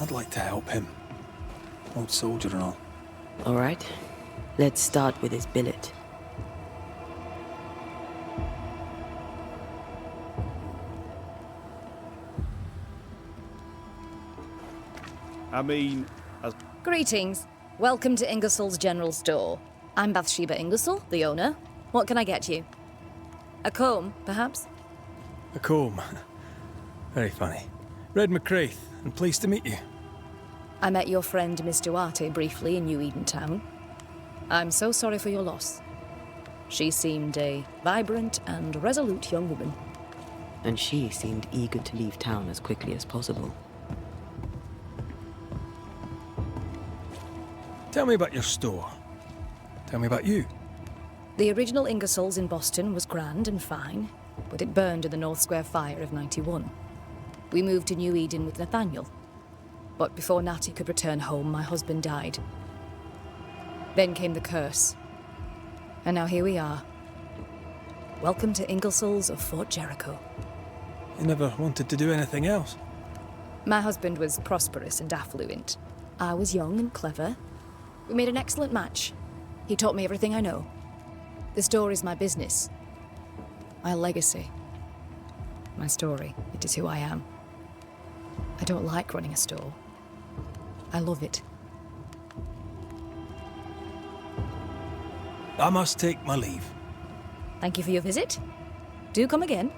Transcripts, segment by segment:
I'd like to help him. Old soldier and all. All right. Let's start with his billet. I mean, Greetings. Welcome to Ingersoll's General Store. I'm Bathsheba Ingersoll, the owner. What can I get you? A comb, perhaps? A comb. Very funny. Red McCraith, and pleased to meet you. I met your friend Miss Duarte briefly in New Eden Town. I'm so sorry for your loss. She seemed a vibrant and resolute young woman. And she seemed eager to leave town as quickly as possible. Tell me about your store. Tell me about you. The original Ingersoll's in Boston was grand and fine, but it burned in the North Square fire of '91. We moved to New Eden with Nathaniel. But before Natty could return home, my husband died. Then came the curse. And now here we are. Welcome to Ingersoll's of Fort Jericho. You never wanted to do anything else. My husband was prosperous and affluent. I was young and clever. We made an excellent match. He taught me everything I know. The store is my business. My legacy. My story. It is who I am. I don't like running a store. I love it. I must take my leave. Thank you for your visit. Do come again.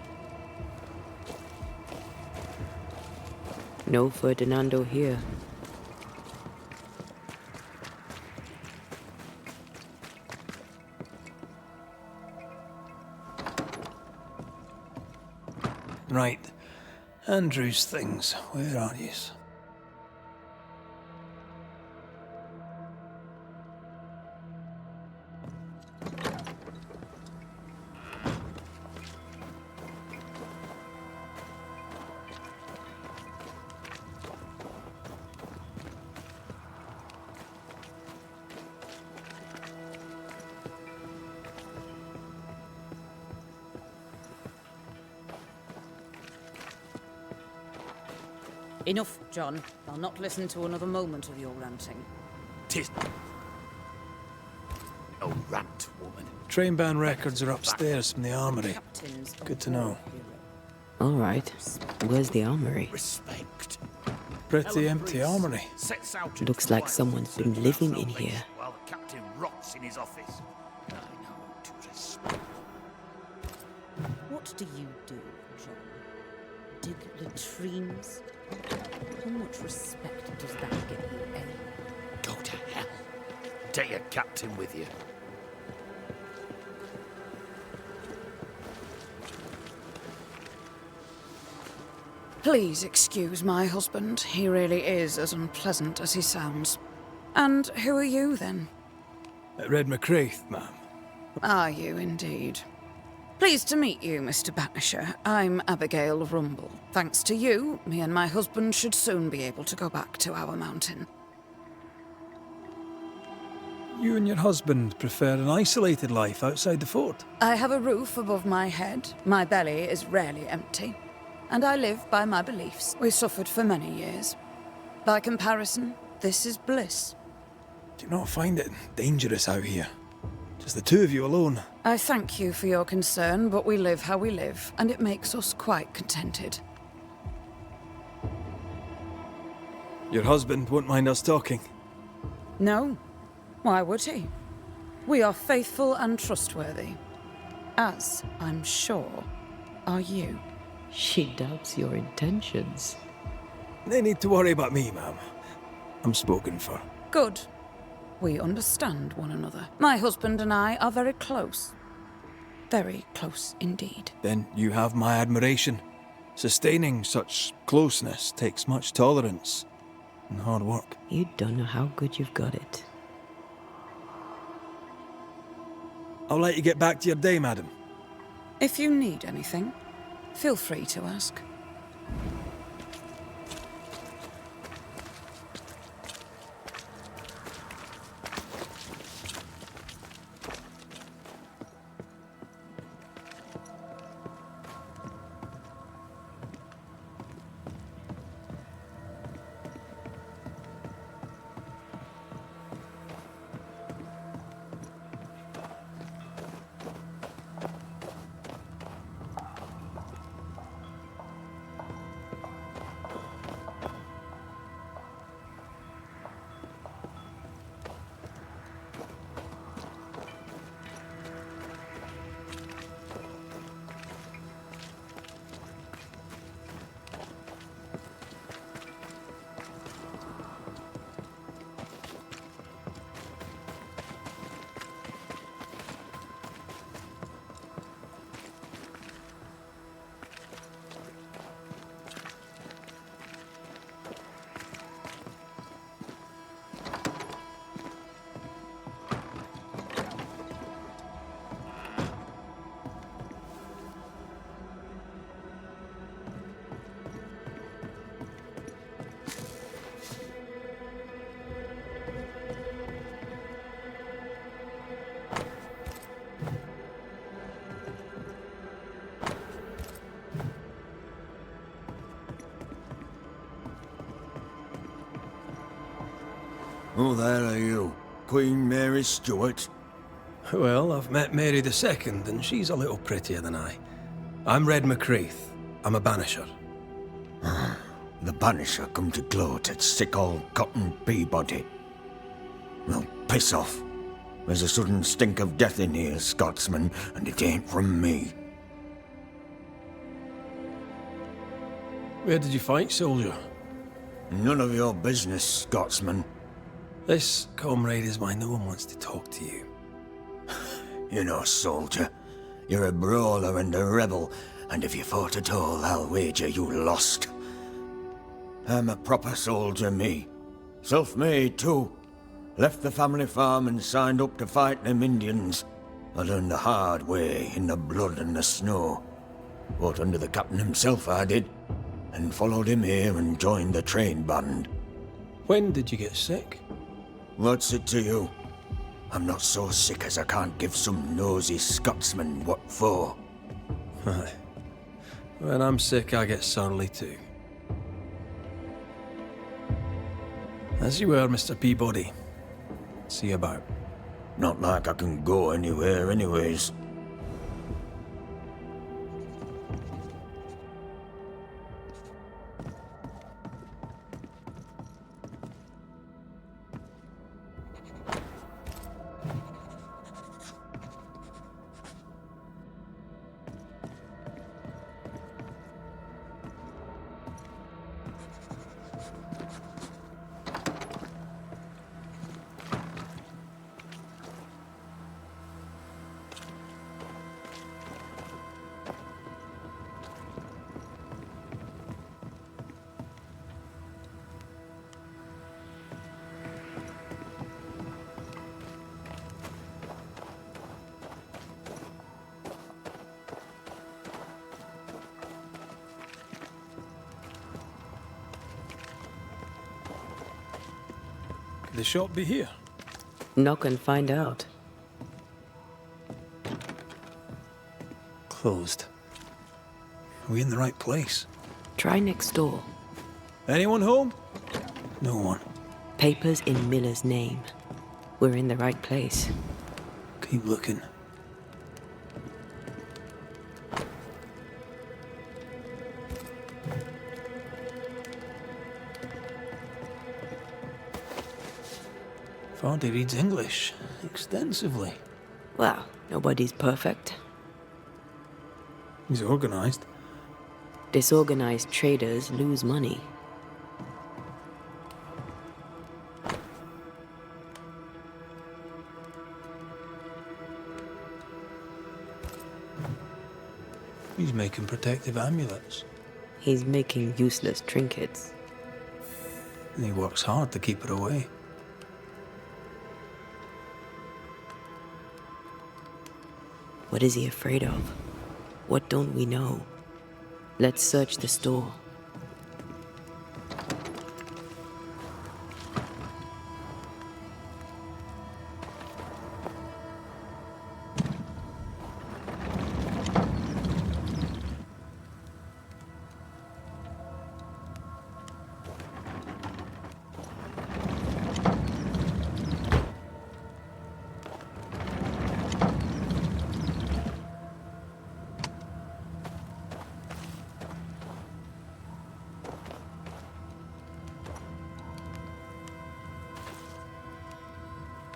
No Ferdinando here. Right. Andrew's things. Where are yous? Enough, John. I'll not listen to another moment of your ranting. Tis no rant, woman. Train band records are upstairs from the armory. Captains of Good to know. war hero. All right. Where's the armory? Respect. Pretty empty armory. Sets out to Looks like twice someone's been serve living our in salvation here. While the captain rots in his office. I know to respect. What do you do, John? Dig latrines? How much respect does that get you, eh? Go to hell. Take your captain with you. Please excuse my husband. He really is as unpleasant as he sounds. And who are you, then? Red McCraith, ma'am. Are you, indeed? Pleased to meet you, Mr. Banisher. I'm Abigail Rumble. Thanks to you, me and my husband should soon be able to go back to our mountain. You and your husband prefer an isolated life outside the fort. I have a roof above my head. My belly is rarely empty. And I live by my beliefs. We suffered for many years. By comparison, this is bliss. Do you not find it dangerous out here? Just the two of you alone. I thank you for your concern, but we live how we live, and it makes us quite contented. Your husband won't mind us talking. No. Why would he? We are faithful and trustworthy. As, I'm sure, are you. She doubts your intentions. No need to worry about me, ma'am. I'm spoken for. Good. We understand one another. My husband and I are very close. Very close indeed. Then you have my admiration. Sustaining such closeness takes much tolerance and hard work. You don't know how good you've got it. I'll let you get back to your day, madam. If you need anything, feel free to ask. Who the hell are you? Queen Mary Stuart? Well, I've met Mary II, and she's a little prettier than I. I'm Red McCreath. I'm a Banisher. The Banisher come to gloat at sick old Cotton Peabody. Well, piss off. There's a sudden stink of death in here, Scotsman, and it ain't from me. Where did you fight, soldier? None of your business, Scotsman. This, comrade, is why no one wants to talk to you. You know, soldier, you're a brawler and a rebel, and if you fought at all, I'll wager you lost. I'm a proper soldier, me. Self-made, too. Left the family farm and signed up to fight them Indians. I learned the hard way, in the blood and the snow. Fought under the captain himself, I did, and followed him here and joined the train band. When did you get sick? What's it to you? I'm not so sick as I can't give some nosy Scotsman what for. Aye. When I'm sick, I get surly too. As you were, Mr. Peabody. See you about. Not like I can go anywhere anyways. Could the shop be here? Knock and find out. Closed. Are we in the right place? Try next door. Anyone home? No one. Papers in Miller's name. We're in the right place. Keep looking. Vardy reads English extensively. Well, nobody's perfect. He's organized. Disorganized traders lose money. He's making protective amulets. He's making useless trinkets. And he works hard to keep it away. What is he afraid of? What don't we know? Let's search the store.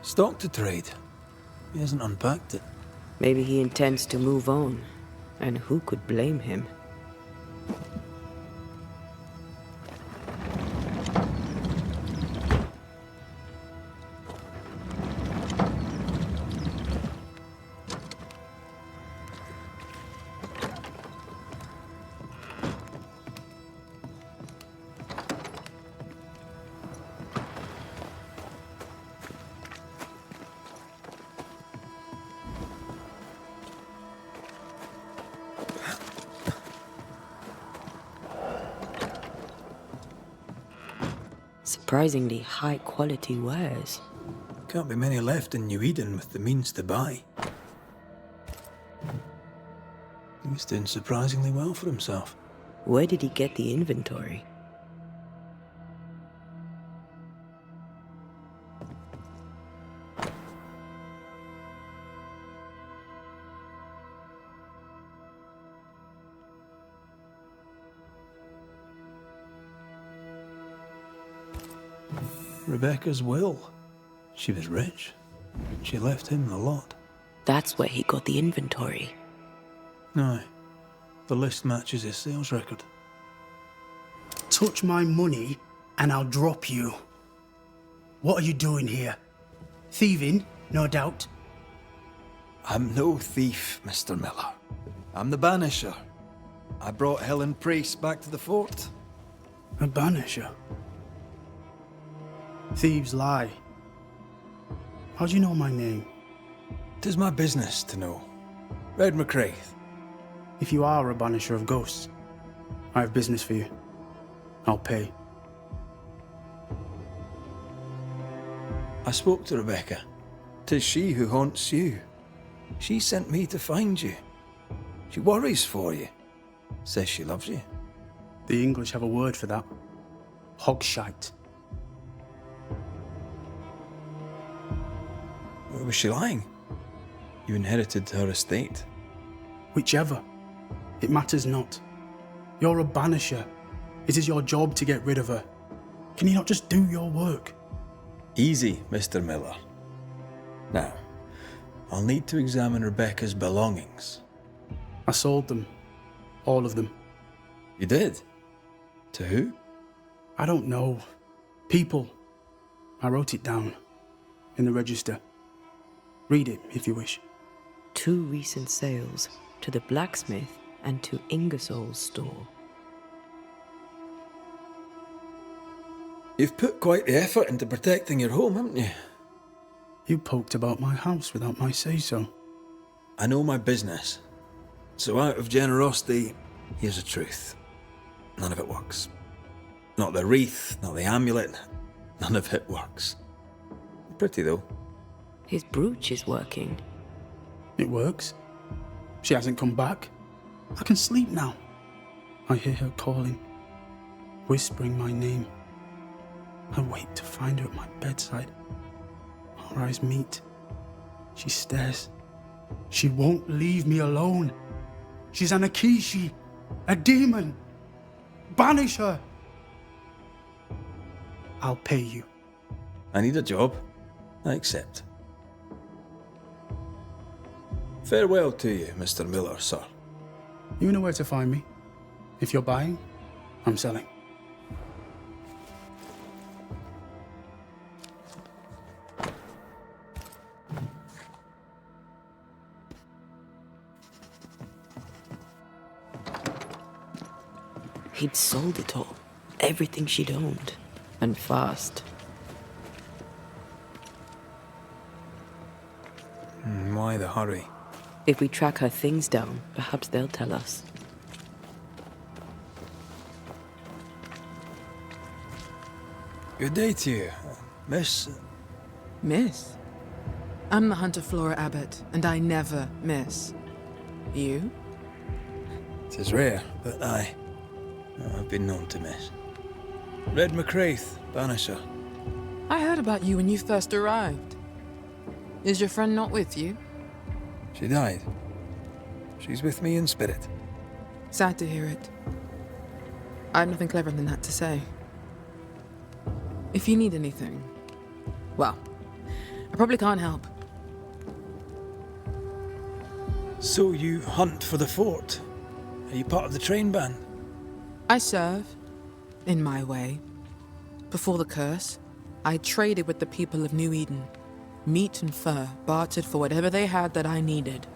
Stock to trade. He hasn't unpacked it. Maybe he intends to move on. And who could blame him? Surprisingly high-quality wares. Can't be many left in New Eden with the means to buy. He's doing surprisingly well for himself. Where did he get the inventory? Rebecca's will. She was rich. She left him the lot. That's where he got the inventory. Aye. The list matches his sales record. Touch my money and I'll drop you. What are you doing here? Thieving, no doubt. I'm no thief, Mr. Miller. I'm the Banisher. I brought Helen Priest back to the fort. A banisher. Thieves lie. How do you know my name? 'Tis my business to know. Red McCraith. If you are a banisher of ghosts, I have business for you. I'll pay. I spoke to Rebecca. 'Tis she who haunts you. She sent me to find you. She worries for you. Says she loves you. The English have a word for that. Hogshite. Was she lying? You inherited her estate. Whichever. It matters not. You're a banisher. It is your job to get rid of her. Can you not just do your work? Easy, Mr. Miller. Now, I'll need to examine Rebecca's belongings. I sold them. All of them. You did? To who? I don't know. People. I wrote it down. In the register. Read it, if you wish. 2 recent sales to the blacksmith and to Ingersoll's store. You've put quite the effort into protecting your home, haven't you? You poked about my house without my say-so. I know my business. So out of generosity, here's the truth. None of it works. Not the wreath, not the amulet, none of it works. Pretty though. His brooch is working. It works. She hasn't come back. I can sleep now. I hear her calling, whispering my name. I wait to find her at my bedside. Our eyes meet. She stares. She won't leave me alone. She's an Akishi, a demon. Banish her. I'll pay you. I need a job. I accept. Farewell to you, Mr. Miller, sir. You know where to find me. If you're buying, I'm selling. He'd sold it all. Everything she'd owned. And fast. Why the hurry? If we track her things down, perhaps they'll tell us. Good day to you, Miss. Miss? I'm the Hunter Flora Abbott, and I never miss. You? 'Tis rare, but I've been known to miss. Red McCraith, Banisher. I heard about you when you first arrived. Is your friend not with you? She died. She's with me in spirit. Sad to hear it. I have nothing cleverer than that to say. If you need anything, well, I probably can't help. So you hunt for the fort? Are you part of the train band? I serve, in my way. Before the curse, I traded with the people of New Eden. Meat and fur, bartered for whatever they had that I needed.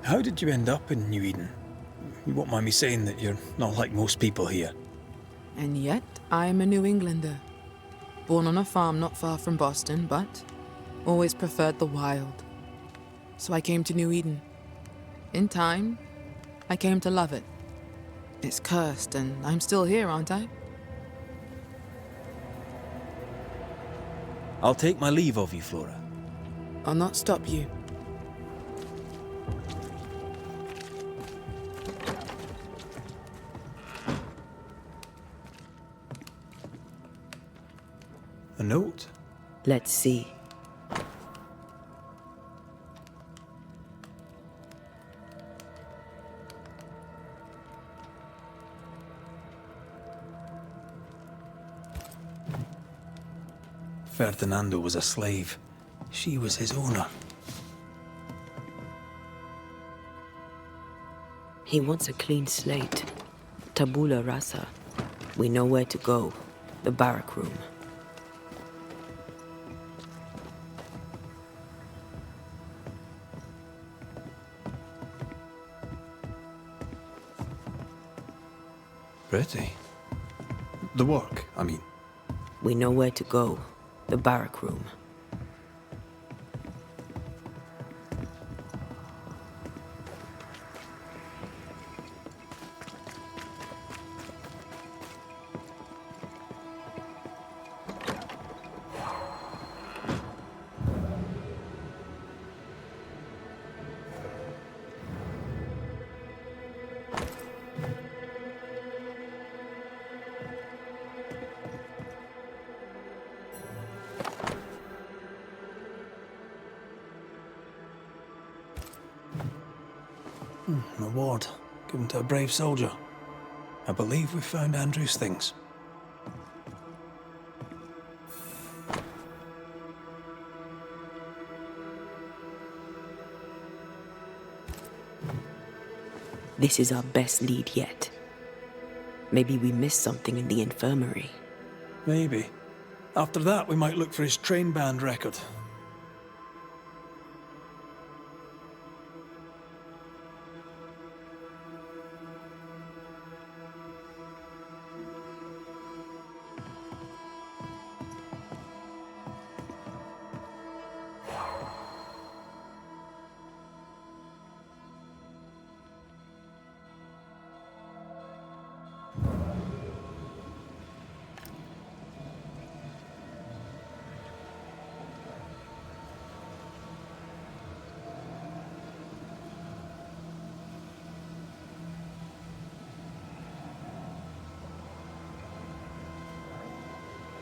How did you end up in New Eden? You won't mind me saying that you're not like most people here. And yet, I am a New Englander. Born on a farm not far from Boston, but always preferred the wild. So I came to New Eden. In time, I came to love it. It's cursed, and I'm still here, aren't I? I'll take my leave of you, Flora. I'll not stop you. A note? Let's see. Ferdinando was a slave. She was his owner. He wants a clean slate. Tabula rasa. We know where to go. The barrack room. Pretty. The work, I mean. We know where to go. The barrack room. An award given to a brave soldier. I believe we found Andrew's things. This is our best lead yet. Maybe we missed something in the infirmary. Maybe. After that, we might look for his train band record.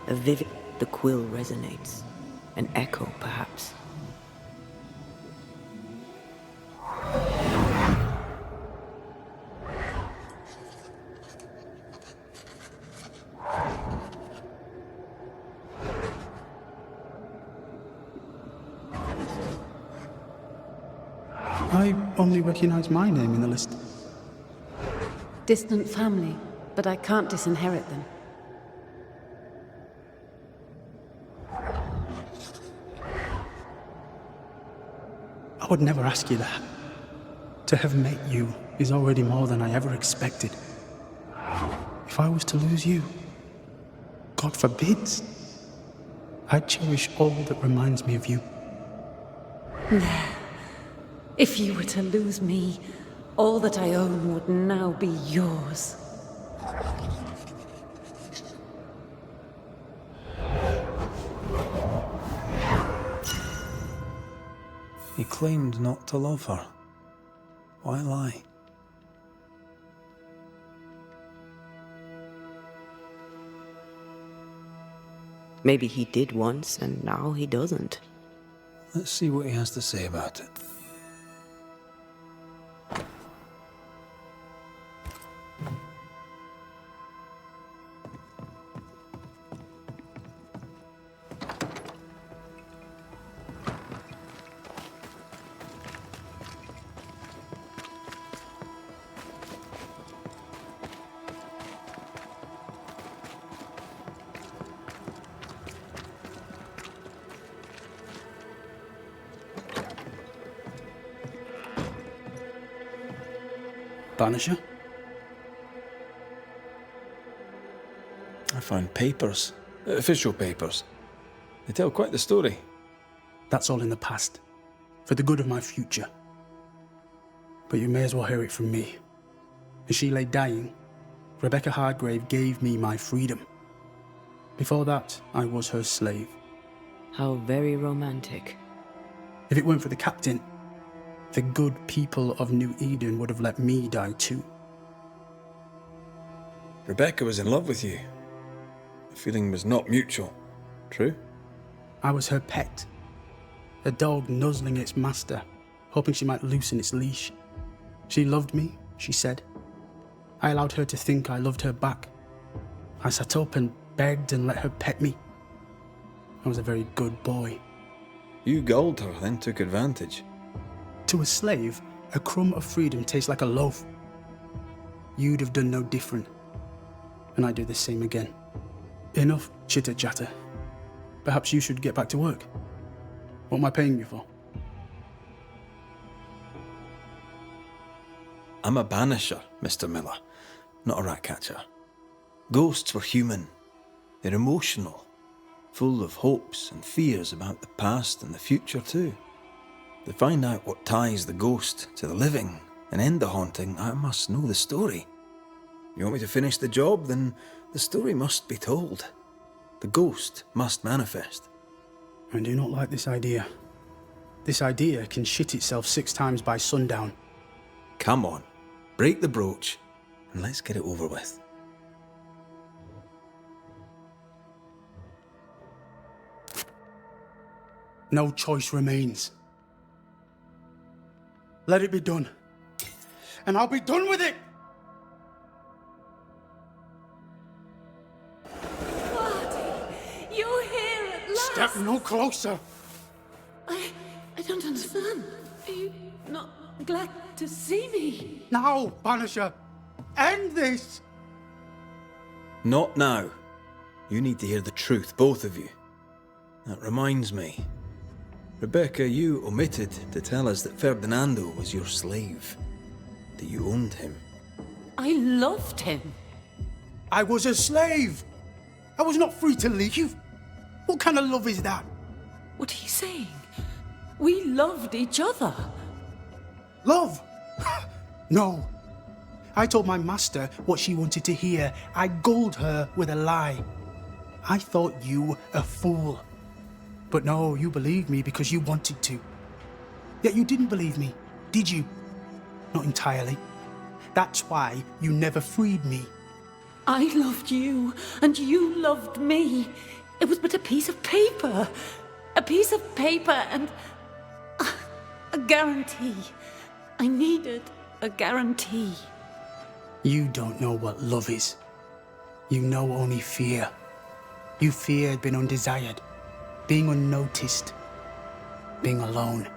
A vivid... The quill resonates. An echo, perhaps. I only recognize my name in the list. Distant family, but I can't disinherit them. I would never ask you that. To have met you is already more than I ever expected. If I was to lose you, God forbids, I'd cherish all that reminds me of you. If you were to lose me, all that I own would now be yours. He claimed not to love her. Why lie? Maybe he did once, and now he doesn't. Let's see what he has to say about it. Banisher? I found papers. Official papers. They tell quite the story. That's all in the past. For the good of my future. But you may as well hear it from me. As she lay dying, Rebecca Hardgrave gave me my freedom. Before that, I was her slave. How very romantic. If it weren't for the captain, the good people of New Eden would have let me die too. Rebecca was in love with you. The feeling was not mutual. True? I was her pet. A dog nuzzling its master, hoping she might loosen its leash. She loved me, she said. I allowed her to think I loved her back. I sat up and begged and let her pet me. I was a very good boy. You gulled her, then took advantage. To a slave, a crumb of freedom tastes like a loaf. You'd have done no different. And I'd do the same again. Enough chitter-chatter. Perhaps you should get back to work. What am I paying you for? I'm a banisher, Mr. Miller, not a rat catcher. Ghosts were human. They're emotional, full of hopes and fears about the past and the future too. To find out what ties the ghost to the living and end the haunting, I must know the story. You want me to finish the job? Then the story must be told. The ghost must manifest. I do not like this idea. This idea can shit itself 6 times by sundown. Come on, break the brooch and let's get it over with. No choice remains. Let it be done. And I'll be done with it! You're here at last! Step no closer! I don't understand. Are you not glad to see me? Now, Banisher! End this! Not now. You need to hear the truth, both of you. That reminds me. Rebecca, you omitted to tell us that Ferdinando was your slave. That you owned him. I loved him. I was a slave! I was not free to leave. What kind of love is that? What are you saying? We loved each other. Love? No. I told my master what she wanted to hear. I gulled her with a lie. I thought you a fool. But no, you believed me because you wanted to. Yet you didn't believe me, did you? Not entirely. That's why you never freed me. I loved you, and you loved me. It was but a piece of paper. A piece of paper and a guarantee. I needed a guarantee. You don't know what love is. You know only fear. You feared being undesired, being unnoticed, being alone.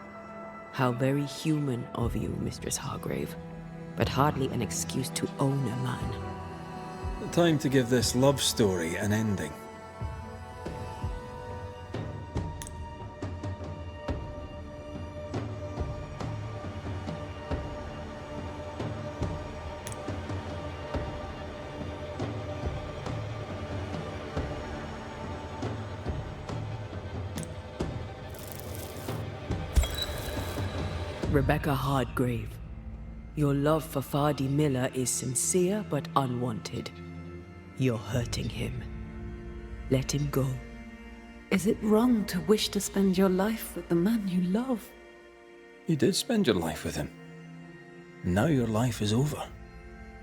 How very human of you, Mistress Hargrave, but hardly an excuse to own a man. Time to give this love story an ending. Rebecca Hardgrave, your love for Fadi Miller is sincere but unwanted. You're hurting him. Let him go. Is it wrong to wish to spend your life with the man you love? You did spend your life with him. Now your life is over.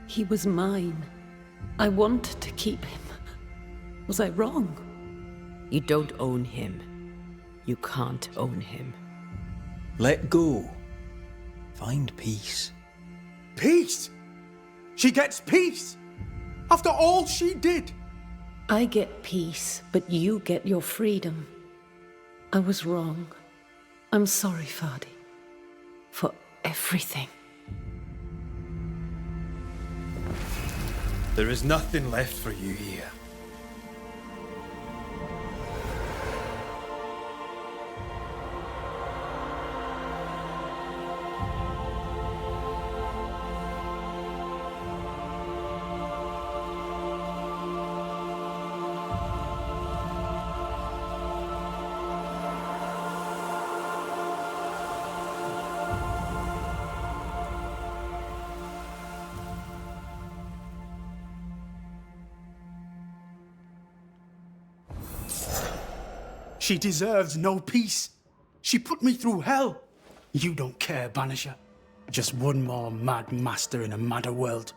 He was mine. I wanted to keep him. Was I wrong? You don't own him. You can't own him. Let go. Find peace. Peace? She gets peace? After all she did? I get peace, but you get your freedom. I was wrong. I'm sorry, Fadi. For everything. There is nothing left for you here. She deserves no peace. She put me through hell. You don't care, Banisher. Just one more mad master in a madder world.